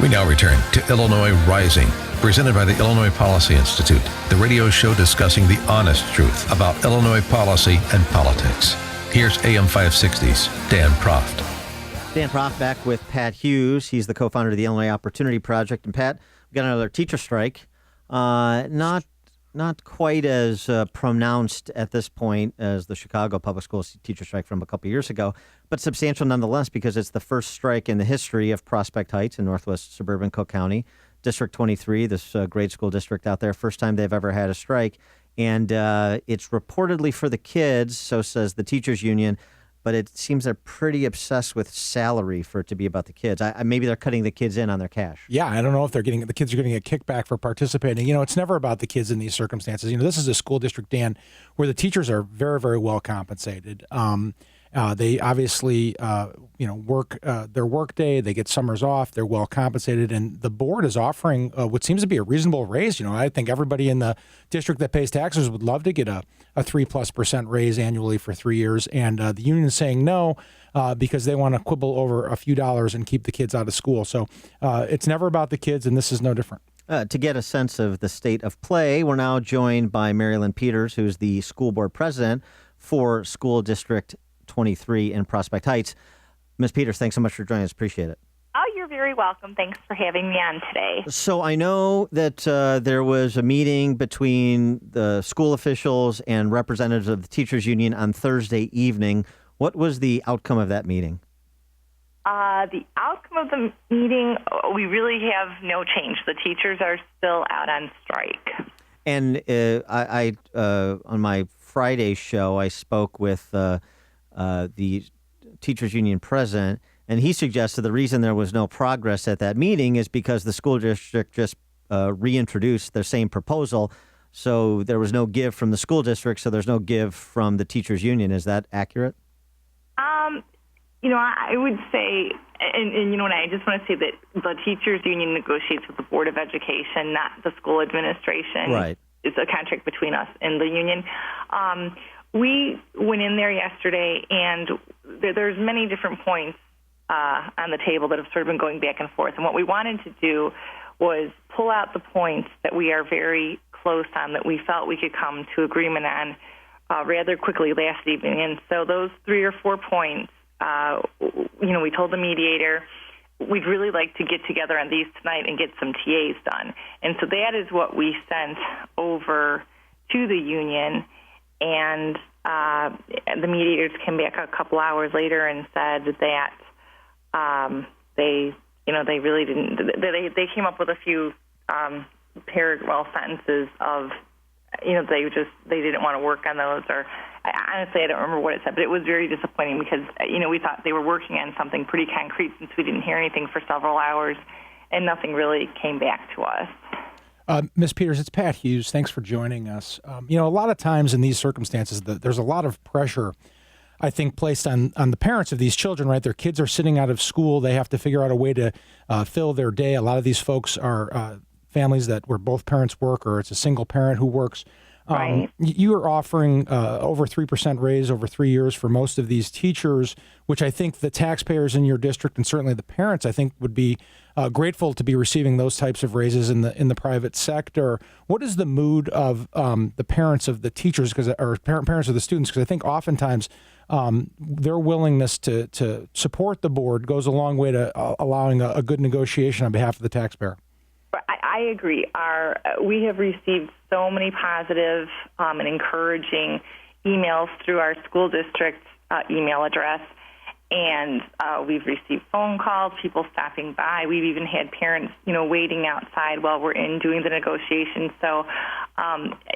We now return to Illinois Rising, presented by the Illinois Policy Institute, the radio show discussing the honest truth about Illinois policy and politics. Here's AM 560's Dan Proft. Dan Proft back with Pat Hughes. He's the co-founder of the Illinois Opportunity Project. And Pat, we've got another teacher strike. Not quite as pronounced at this point as the Chicago Public Schools teacher strike from a couple years ago, but substantial nonetheless because it's the first strike in the history of Prospect Heights in northwest suburban Cook County. District 23, this grade school district out there, first time they've ever had a strike. And it's reportedly for the kids, so says the teachers union, but it seems they're pretty obsessed with salary for it to be about the kids. Maybe they're cutting the kids in on their cash. Yeah, I don't know if the kids are getting a kickback for participating. It's never about the kids in these circumstances. This is a school district, Dan, where the teachers are very, very well compensated. They obviously, work their work day. They get summers off. They're well compensated, and the board is offering what seems to be a reasonable raise. I think everybody in the district that pays taxes would love to get a 3+% raise annually for 3 years, and the union is saying no because they want to quibble over a few dollars and keep the kids out of school. So it's never about the kids, and this is no different. To get a sense of the state of play, we're now joined by Mary Lynn Peters, who's the school board president for School District 23 in Prospect Heights. Ms. Peters, thanks so much for joining us. Appreciate it. Oh, you're very welcome. Thanks for having me on today. So I know that there was a meeting between the school officials and representatives of the teachers union on Thursday evening. What was the outcome of that meeting? The outcome of the meeting, we really have no change. The teachers are still out on strike. And I on my Friday show, I spoke with the teachers union president, and he suggested the reason there was no progress at that meeting is because the school district just reintroduced their same proposal. So there was no give from the school district, so there's no give from the teachers union. Is that accurate? I would say, and I just want to say that the teachers union negotiates with the Board of Education, not the school administration. Right. It's a contract between us and the union. We went in there yesterday, and there's many different points on the table that have sort of been going back and forth. And what we wanted to do was pull out the points that we are very close on, that we felt we could come to agreement on rather quickly last evening. And so those 3 or 4 points, we told the mediator we'd really like to get together on these tonight and get some TAs done. And so that is what we sent over to the union. And the mediators came back a couple hours later and said that they really didn't. They came up with a few sentences of they didn't want to work on those. Or honestly, I don't remember what it said, but it was very disappointing because we thought they were working on something pretty concrete since we didn't hear anything for several hours, and nothing really came back to us. Ms. Peters, it's Pat Hughes. Thanks for joining us. A lot of times in these circumstances, there's a lot of pressure, I think, placed on the parents of these children, right? Their kids are sitting out of school. They have to figure out a way to fill their day. A lot of these folks are families where both parents work, or it's a single parent who works. Right. You are offering over 3% raise over 3 years for most of these teachers, which I think the taxpayers in your district and certainly the parents, I think, would be grateful to be receiving those types of raises in the private sector. What is the mood of the parents of the teachers, or parents of the students? Because I think oftentimes their willingness to support the board goes a long way to allowing a good negotiation on behalf of the taxpayer. I agree. We have received so many positive and encouraging emails through our school district email address, and we've received phone calls, people stopping by. We've even had parents, waiting outside while we're doing the negotiations. So,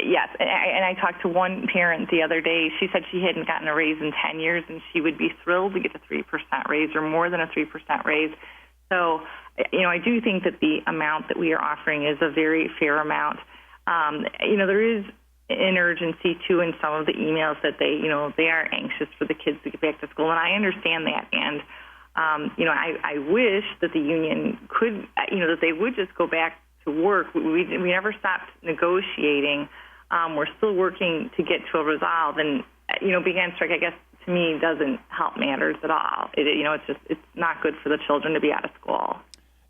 yes, and I talked to one parent the other day. She said she hadn't gotten a raise in 10 years, and she would be thrilled to get a 3% raise or more than a 3% raise. So, I do think that the amount that we are offering is a very fair amount. There is an urgency, too, in some of the emails that they are anxious for the kids to get back to school, and I understand that. And, I wish that the union could, that they would just go back to work. We never stopped negotiating. We're still working to get to a resolve, and, being on strike, I guess, to me, doesn't help matters at all. It's not good for the children to be out of school.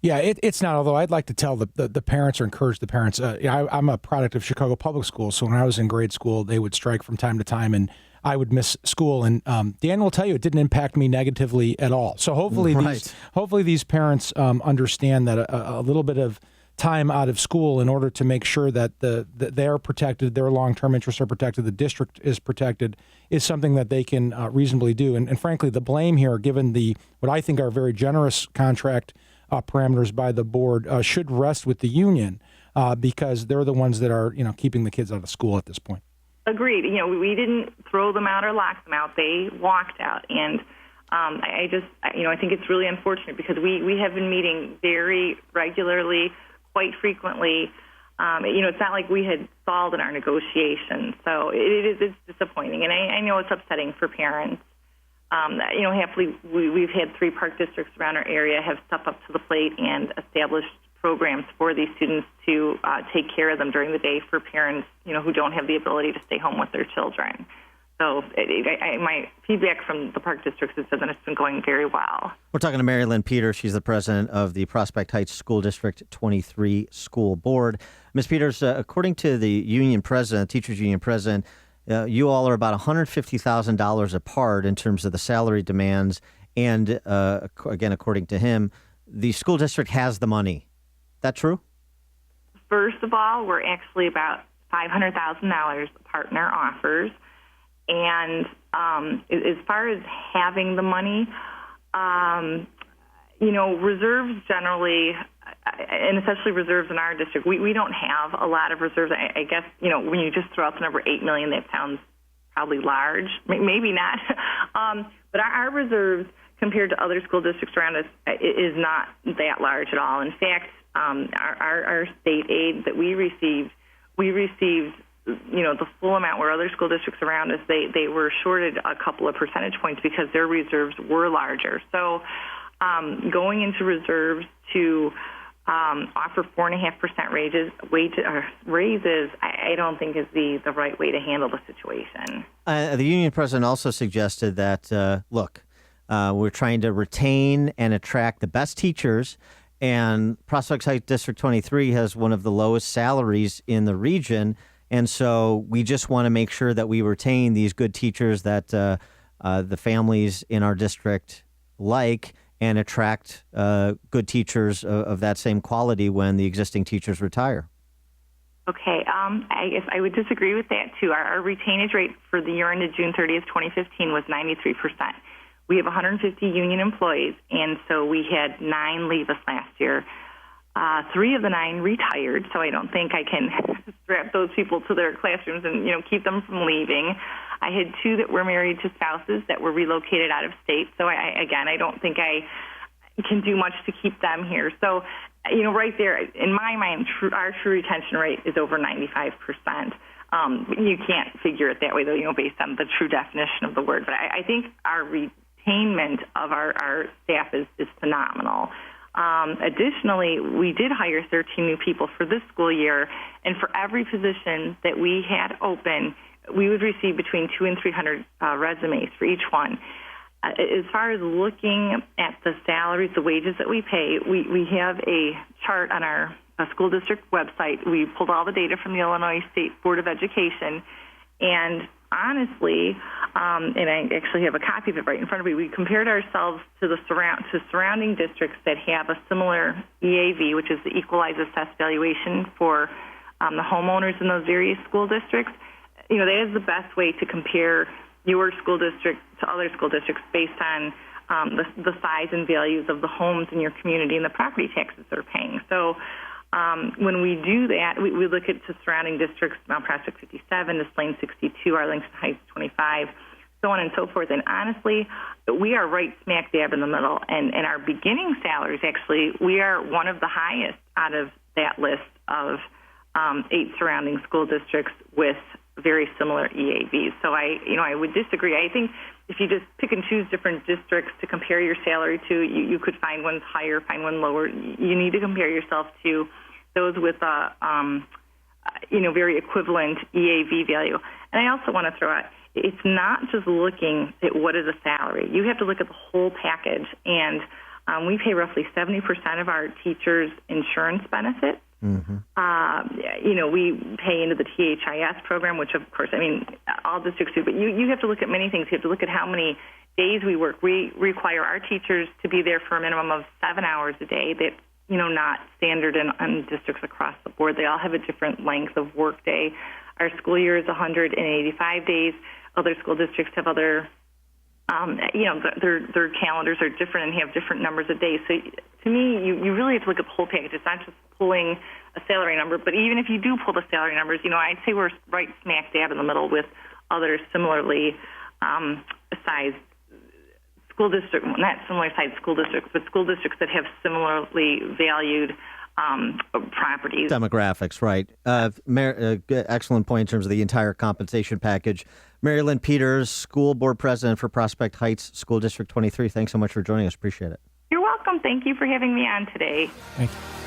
Yeah, it's not, although I'd like to tell the parents or encourage the parents. I'm a product of Chicago Public Schools, so when I was in grade school, they would strike from time to time, and I would miss school. And Dan will tell you it didn't impact me negatively at all. So hopefully these parents understand that a little bit of time out of school in order to make sure that they're protected, their long-term interests are protected, the district is protected, is something that they can reasonably do. And frankly, the blame here, given what I think are very generous contract parameters by the board, should rest with the union because they're the ones that are keeping the kids out of school at this point. Agreed. We didn't throw them out or lock them out. They walked out, and I think it's really unfortunate because we have been meeting very regularly, quite frequently. It's not like we had stalled in our negotiations, so it's disappointing, and I know it's upsetting for parents. Happily, we've had 3 park districts around our area have stepped up to the plate and established programs for these students to take care of them during the day for parents, who don't have the ability to stay home with their children. So my feedback from the park districts is that it's been going very well. We're talking to Mary Lynn Peters. She's the president of the Prospect Heights School District 23 School Board. Ms. Peters, according to the union president, teachers union president, you all are about $150,000 apart in terms of the salary demands. And again, according to him, the school district has the money. That true? First of all, we're actually about $500,000 apart in our offers. And as far as having the money, reserves generally, and especially reserves in our district, we don't have a lot of reserves. I guess, when you just throw out the number $8 million, that sounds probably large. Maybe not. But our reserves compared to other school districts around us is not that large at all. In fact, our state aid that we received the full amount, where other school districts around us, they were shorted a couple of percentage points because their reserves were larger. So going into reserves to offer 4.5% raises, I don't think is the right way to handle the situation. The union president also suggested that, we're trying to retain and attract the best teachers, and Prospect Heights District 23 has one of the lowest salaries in the region. And so we just want to make sure that we retain these good teachers that the families in our district like, and attract good teachers of that same quality when the existing teachers retire. Okay, I guess I would disagree with that, too. Our retainage rate for the year ended June 30th, 2015 was 93%. We have 150 union employees, and so we had 9 leave us last year. 3 of the 9 retired, so I don't think I can strap those people to their classrooms and keep them from leaving. I had 2 that were married to spouses that were relocated out of state, so I don't think I can do much to keep them here. So, right there, in my mind, our true retention rate is over 95%. You can't figure it that way, though, based on the true definition of the word. But I think our retainment of our staff is phenomenal. Additionally, we did hire 13 new people for this school year, and for every position that we had open, we would receive between 200 and 300 resumes for each one. As far as looking at the salaries, the wages that we pay, we have a chart on our school district website. We pulled all the data from the Illinois State Board of Education, and honestly, and I actually have a copy of it right in front of me, we compared ourselves to surrounding districts that have a similar EAV, which is the Equalized Assessed Valuation for the homeowners in those various school districts. That is the best way to compare your school district to other school districts based on the size and values of the homes in your community and the property taxes they're paying. So when we do that, we look at the surrounding districts, Mount Prospect 57, Des Plaines 62, Arlington Heights 25, so on and so forth. And honestly, we are right smack dab in the middle. And our beginning salaries, actually, we are one of the highest out of that list of 8 surrounding school districts with very similar EAVs. So I would disagree. I think if you just pick and choose different districts to compare your salary to, you could find one higher, find one lower. You need to compare yourself to those with a very equivalent EAV value. And I also want to throw out, it's not just looking at what is a salary. You have to look at the whole package. And We pay roughly 70% of our teachers' insurance benefits. We pay into the THIS program, which, of course, all districts do. But you have to look at many things. You have to look at how many days we work. We require our teachers to be there for a minimum of 7 hours a day. That's, not standard in districts across the board. They all have a different length of work day. Our school year is 185 days. Other school districts have other, their calendars are different and have different numbers of days. So to me, you really have to look at the whole package. It's not just pulling a salary number, but even if you do pull the salary numbers, I'd say we're right smack dab in the middle with other similarly sized school districts, not similar sized school districts, but school districts that have similarly valued properties. Demographics, right. Excellent point in terms of the entire compensation package. Mary Lynn Peters, School Board President for Prospect Heights School District 23. Thanks so much for joining us. Appreciate it. You're welcome. Thank you for having me on today. Thank you.